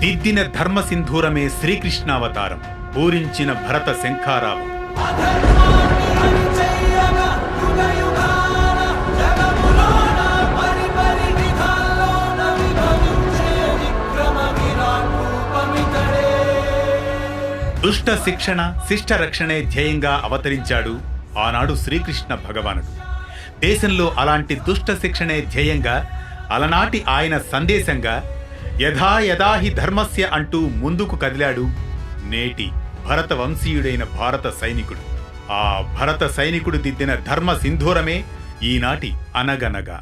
దిద్దిన ధర్మ సింధూరమే శ్రీకృష్ణావతారం, పూరించిన భరత శంఖారావం. దుష్ట శిక్షణ శిష్ట రక్షణే ధ్యేయంగా అవతరించాడు ఆనాడు శ్రీకృష్ణ భగవానుడు. దేశంలో అలాంటి దుష్ట శిక్షణే ధ్యేయంగా అలనాటి ఆయన సందేశంగా యథా యథాహి ధర్మస్య అంటూ ముందుకు కదిలాడు నేటి భరత వంశీయుడైన భారత సైనికుడు. ఆ భరత సైనికుడు దిద్దిన ధర్మ సింధూరమే ఈనాటి అనగనగా.